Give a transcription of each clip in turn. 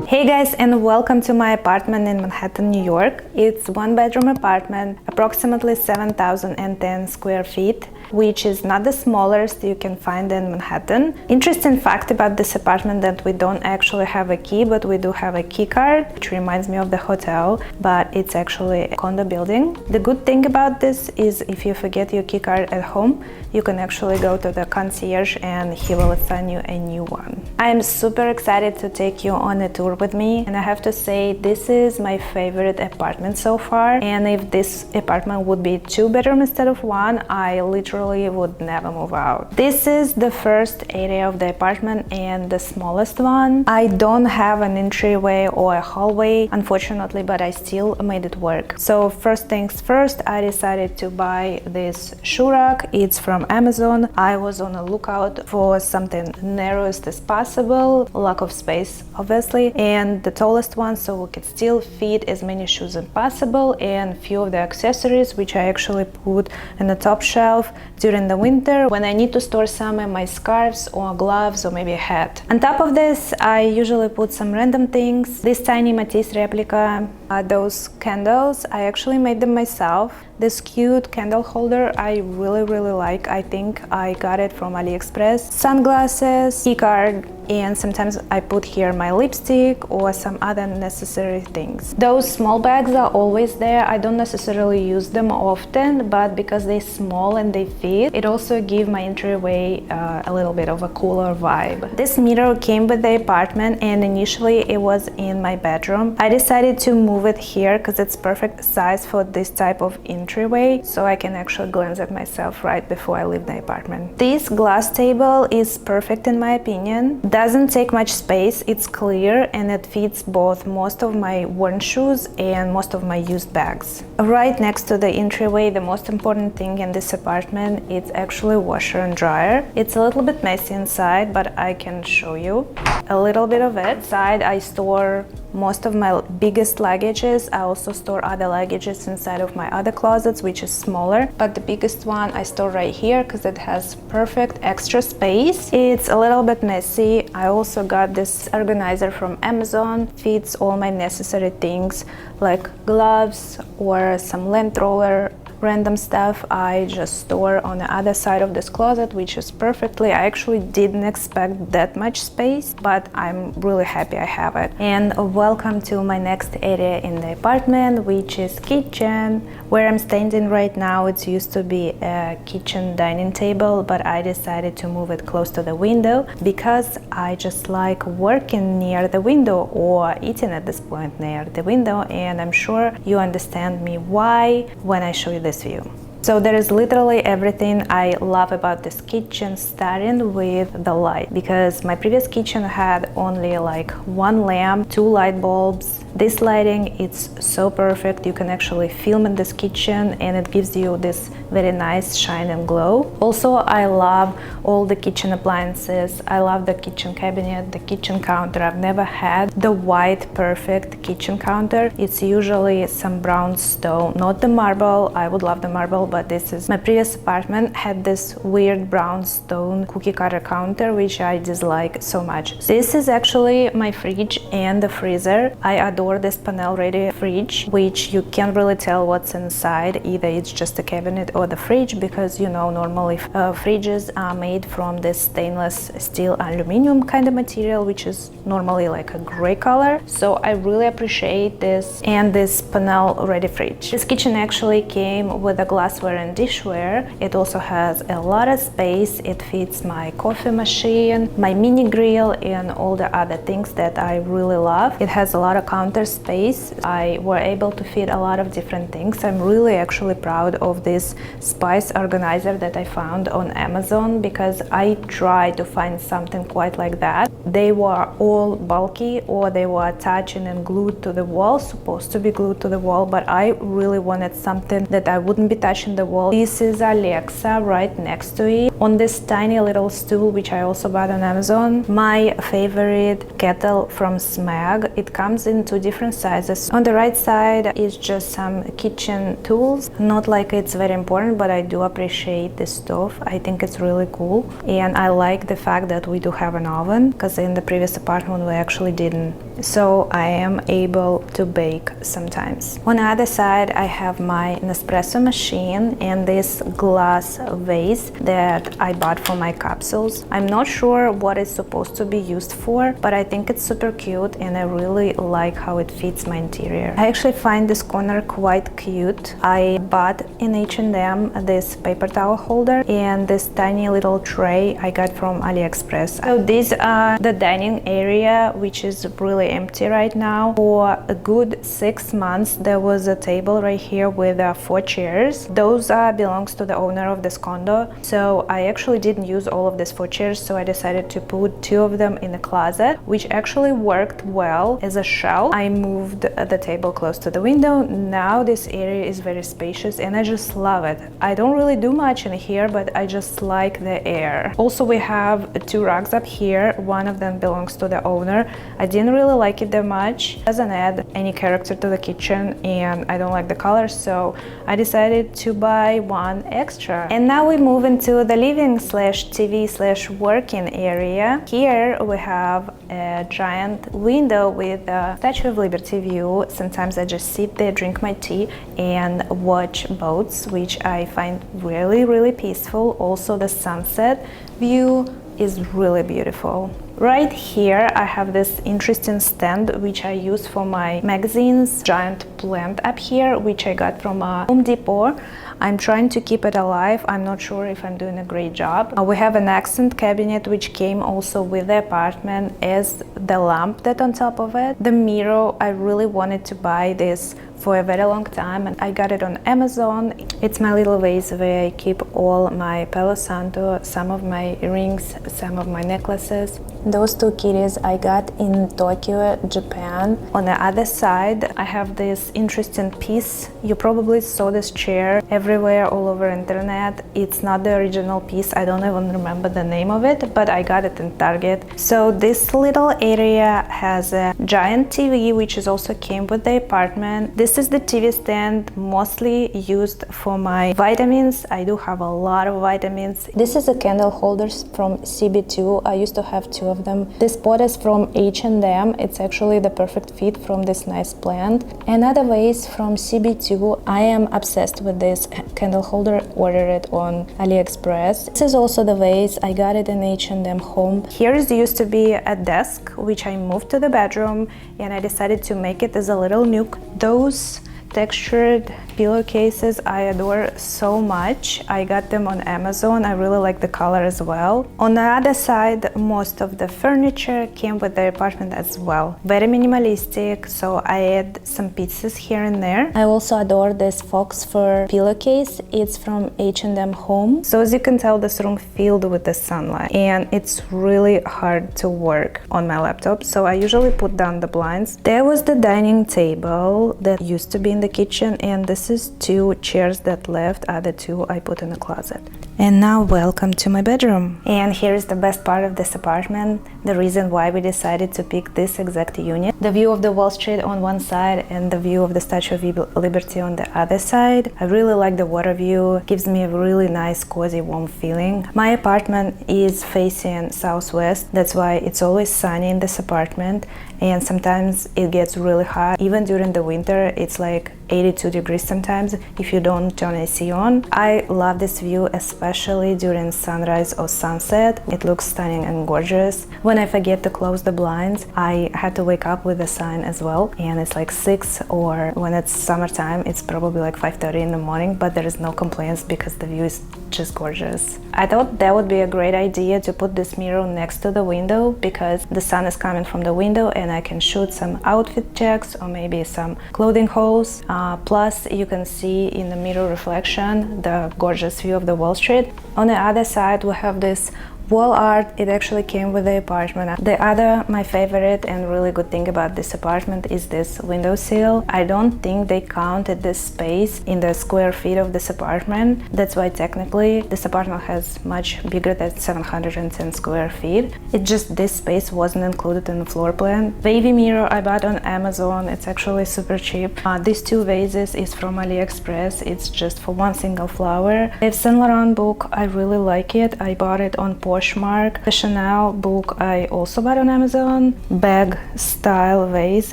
Hey guys, and welcome to my apartment in Manhattan, New York. It's one-bedroom apartment, approximately 7,010 square feet, which is not the smallest you can find in Manhattan. Interesting fact about this apartment that we don't actually have a key, but we do have a key card, which reminds me of the hotel, but it's actually a condo building. The good thing about this is if you forget your key card at home, you can actually go to the concierge and he will assign you a new one. I am super excited to take you on a tour with me, and I have to say this is my favorite apartment so far, and if this apartment would be 2-bedroom instead of 1, I literally would never move out. This is the first area of the apartment and the smallest one. I don't have an entryway or a hallway, unfortunately, but I still made it work. So first things first, I decided to buy this shoe rack. It's from Amazon. I was on a lookout for something narrowest as possible, lack of space obviously, and the tallest one so we could still fit as many shoes as possible, and few of the accessories which I actually put in the top shelf during the winter when I need to store some of my scarves or gloves or maybe a hat. On top of this, I usually put some random things. This tiny Matisse replica, those candles, I actually made them myself. This cute candle holder I really like. I think I got it from AliExpress. Sunglasses, key card, and sometimes I put here my lipstick or some other necessary things. Those small bags are always there. I don't necessarily use them often, but because they're small and they fit, it also gives my entryway a little bit of a cooler vibe. This mirror came with the apartment, and initially it was in my bedroom. I decided to move it here because it's perfect size for this type of entryway, so I can actually glance at myself right before I leave the apartment. This glass table is perfect in my opinion. Doesn't take much space, it's clear, and it fits both most of my worn shoes and most of my used bags. Right next to the entryway, the most important thing in this apartment, it's actually washer and dryer. It's a little bit messy inside, but I can show you a little bit of it. Inside I store most of my biggest luggages. I also store other luggages inside of my other closets, which is smaller, but the biggest one I store right here because it has perfect extra space. It's a little bit messy. I also got this organizer from Amazon. Fits all my necessary things like gloves or some lint roller. Random stuff I just store on the other side of this closet, which is perfectly. I actually didn't expect that much space, but I'm really happy I have it. And welcome to my next area in the apartment, which is kitchen. Where I'm standing right now, it used to be a kitchen dining table, but I decided to move it close to the window because I just like working near the window or eating at this point near the window, and I'm sure you understand me why when I show you this view. So there is literally everything I love about this kitchen, starting with the light, because my previous kitchen had only like one lamp, 2 light bulbs. This lighting, it's so perfect. You can actually film in this kitchen and it gives you this very nice shine and glow. Also, I love all the kitchen appliances. I love the kitchen cabinet, the kitchen counter. I've never had the white perfect kitchen counter. It's usually some brown stone, not the marble. I would love the marble, but this is my previous apartment had this weird brown stone cookie cutter counter, which I dislike so much. This is actually my fridge and the freezer. I adore this panel ready fridge, which you can't really tell what's inside. Either it's just a cabinet or the fridge, because you know normally fridges are made from this stainless steel aluminum kind of material, which is normally like a gray color. So I really appreciate this and this panel ready fridge. This kitchen actually came with a glassware and dishware. It also has a lot of space. It fits my coffee machine, my mini grill, and all the other things that I really love. It has a lot of counter space. I were able to fit a lot of different things. I'm really actually proud of this spice organizer that I found on Amazon, because I tried to find something quite like that. They were all bulky or they were attaching and glued to the wall, supposed to be glued to the wall, but I really wanted something that I wouldn't be touching the wall. This is Alexa right next to it on this tiny little stool, which I also bought on Amazon. My favorite kettle from Smeg. It comes in 2 different sizes. On the right side is just some kitchen tools. Not like it's very important, but I do appreciate the stove. I think it's really cool. And I like the fact that we do have an oven, because in the previous apartment we actually didn't. So I am able to bake sometimes. On the other side, I have my Nespresso machine and this glass vase that I bought for my capsules. I'm not sure what it's supposed to be used for, but I think it's super cute and I really like how it fits my interior. I actually find this corner quite cute. I bought in H&M this paper towel holder and this tiny little tray I got from AliExpress. So these are the dining area, which is really empty right now. For a good 6 months there was a table right here with 4 chairs. Those belongs to the owner of this condo, so I actually didn't use all of these 4 chairs, so I decided to put 2 of them in the closet, which actually worked well as a shelf. I moved the table close to the window. Now this area is very spacious and I just love it. I don't really do much in here, but I just like the air. Also, we have 2 rugs up here. One of them belongs to the owner. I didn't really like it that much. It doesn't add any character to the kitchen and I don't like the color, so I decided to buy one extra. And now we move into the living slash TV slash working area. Here we have a giant window with a Statue of Liberty view. Sometimes I just sit there, drink my tea and watch boats, which I find really peaceful. Also the sunset view is really beautiful. Right here I have this interesting stand which I use for my magazines. Giant plant up here which I got from Home Depot. I'm trying to keep it alive. I'm not sure if I'm doing a great job. We have an accent cabinet which came also with the apartment as the lamp that on top of it. The mirror, I really wanted to buy this for a very long time and I got it on Amazon. It's my little vase where I keep all my Palo Santo, some of my earrings, some of my necklaces. Those 2 kitties I got in Tokyo, Japan. On the other side I have this interesting piece. You probably saw this chair everywhere all over internet. It's not the original piece. I don't even remember the name of it, but I got it in Target. So this little area has a giant TV which is also came with the apartment. This is the TV stand, mostly used for my vitamins. I do have a lot of vitamins. This is a candle holders from CB2. I used to have 2 of them. This pot is from H&M. It's actually the perfect fit from this nice plant. Another vase from CB2. I am obsessed with this candle holder. Ordered it on AliExpress. This is also the vase. I got it in H&M Home. Here is used to be a desk which I moved to the bedroom and I decided to make it as a little nook. Those textured pillowcases I adore so much. I got them on Amazon. I really like the color as well. On the other side, most of the furniture came with the apartment as well. Very minimalistic, so I add some pieces here and there. I also adore this fox fur pillowcase. It's from H&M Home. So as you can tell, this room filled with the sunlight and it's really hard to work on my laptop, so I usually put down the blinds. There was the dining table that used to be in the kitchen, and this is 2 chairs that left. Other 2 I put in the closet. And now welcome to my bedroom. And here is the best part of this apartment, the reason why we decided to pick this exact unit. The view of the Wall Street on one side and the view of the Statue of Liberty on the other side. I really like the water view. It gives me a really nice, cozy, warm feeling. My apartment is facing southwest. That's why it's always sunny in this apartment. And sometimes it gets really hot. Even during the winter, it's like 82 degrees sometimes if you don't turn AC on. I love this view, especially during sunrise or sunset. It looks stunning and gorgeous. When I forget to close the blinds, I had to wake up with the sun as well, and it's like 6, or when it's summertime it's probably like 5:30 in the morning, but there is no complaints because the view is just gorgeous. I thought that would be a great idea to put this mirror next to the window because the sun is coming from the window and I can shoot some outfit checks or maybe some clothing hauls. Plus you can see in the mirror reflection the gorgeous view of the Wall Street. On the other side we have this Wall art, it actually came with the apartment. The other, my favorite and really good thing about this apartment is this windowsill. I don't think they counted this space in the square feet of this apartment. That's why technically this apartment has much bigger than 710 square feet. It just, this space wasn't included in the floor plan. Wavy mirror I bought on Amazon. It's actually super cheap. These two vases is from AliExpress. It's just for one single flower. The Saint Laurent book, I really like it. I bought it on Poshmark. The Chanel book I also bought on Amazon. Bag style vase,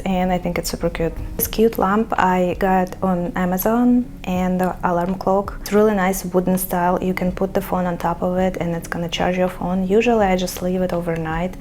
and I think it's super cute. This cute lamp I got on Amazon, and the alarm clock. It's really nice wooden style. You can put the phone on top of it and it's gonna charge your phone. Usually I just leave it overnight.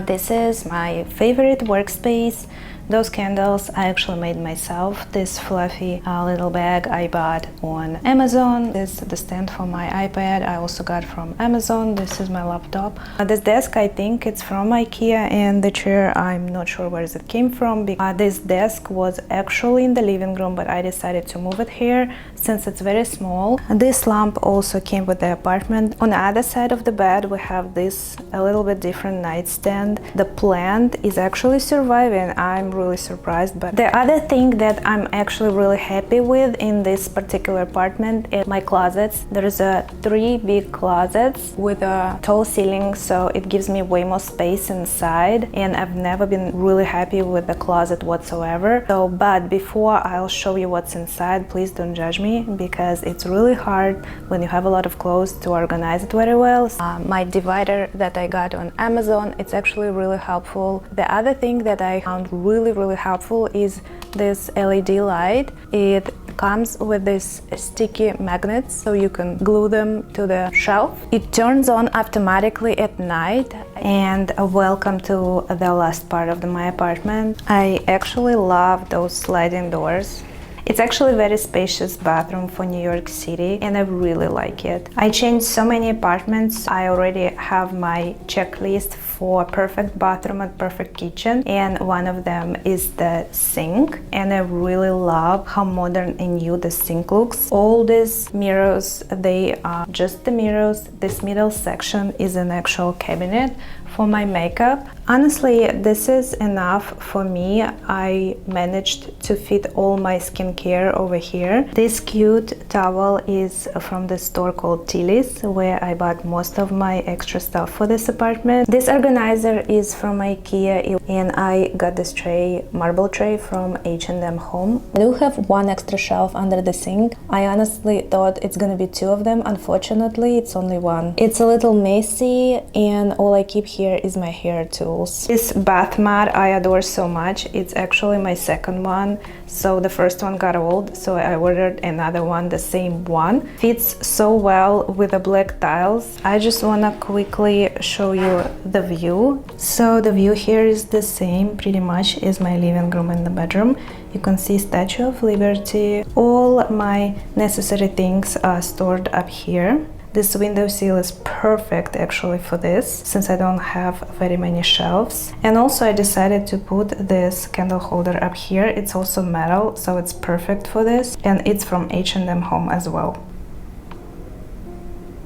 This is my favorite workspace. Those candles I actually made myself. This fluffy little bag I bought on Amazon. This is the stand for my iPad I also got from Amazon. This is my laptop. This desk I think it's from IKEA, and the chair I'm not sure where it came from. This desk was actually in the living room, but I decided to move it here since it's very small. This lamp also came with the apartment. On the other side of the bed we have this a little bit different nightstand. The plant is actually surviving. I'm really surprised. But the other thing that I'm actually really happy with in this particular apartment is my closets. There's 3 big closets with a tall ceiling, so it gives me way more space inside, and I've never been really happy with the closet whatsoever. So, but before I'll show you what's inside, please don't judge me, because it's really hard when you have a lot of clothes to organize it very well. My divider that I got on Amazon, it's actually really helpful. The other thing that I found really helpful is this LED light. It comes with this sticky magnets, so you can glue them to the shelf. It turns on automatically at night. And welcome to the last part of my apartment. I actually love those sliding doors. It's actually a very spacious bathroom for New York City, and I really like it. I changed so many apartments. I already have my checklist for perfect bathroom and perfect kitchen, and one of them is the sink, and I really love how modern and new the sink looks. All these mirrors, they are just the mirrors. This middle section is an actual cabinet for my makeup. Honestly, this is enough for me. I managed to fit all my skincare over here. This cute towel is from the store called Tilly's, where I bought most of my extra stuff for this apartment. This organizer is from IKEA, and I got this tray, marble tray from H&M Home. I do have one extra shelf under the sink. I honestly thought it's gonna be 2 of them. Unfortunately, it's only 1. It's a little messy, and all I keep here is my hair tools. This bath mat I adore so much. It's actually my second one. So the first one got old, so I ordered another one, the same one. Fits so well with the black tiles. I just wanna quickly show you the view. So the view here is the same pretty much as my living room and the bedroom. You can see Statue of Liberty. All my necessary things are stored up here. This windowsill is perfect actually for this, since I don't have very many shelves. And also I decided to put this candle holder up here. It's also metal, so it's perfect for this. And it's from H&M Home as well.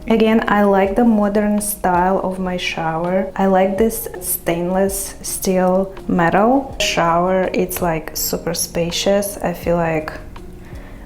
Again, I like the modern style of my shower. I like this stainless steel metal shower. It's like super spacious. I feel like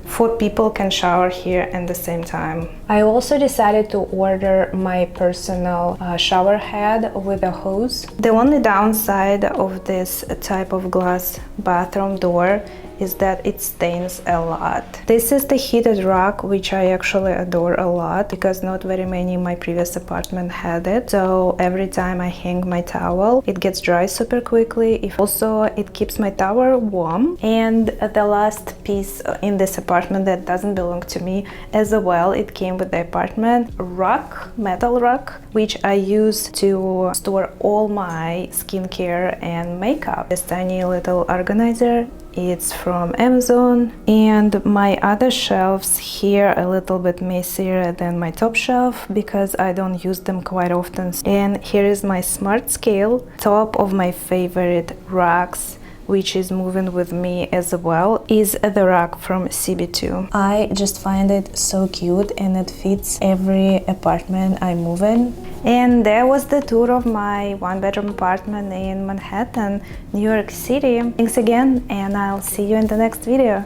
4 people can shower here at the same time. I also decided to order my personal shower head with a hose. The only downside of this type of glass bathroom door is that it stains a lot. This is the heated rug, which I actually adore a lot because not very many in my previous apartment had it. So every time I hang my towel, it gets dry super quickly. Also, it keeps my towel warm. And the last piece in this apartment that doesn't belong to me as well, it came with the apartment rug, metal rug, which I use to store all my skincare and makeup. This tiny little organizer. It's from Amazon, and my other shelves here are a little bit messier than my top shelf because I don't use them quite often. And here is my smart scale, top of my favorite rugs, which is moving with me as well, is the rug from CB2. I just find it so cute and it fits every apartment I move in. And there was the tour of my one-bedroom apartment in Manhattan, New York City. Thanks again, and I'll see you in the next video.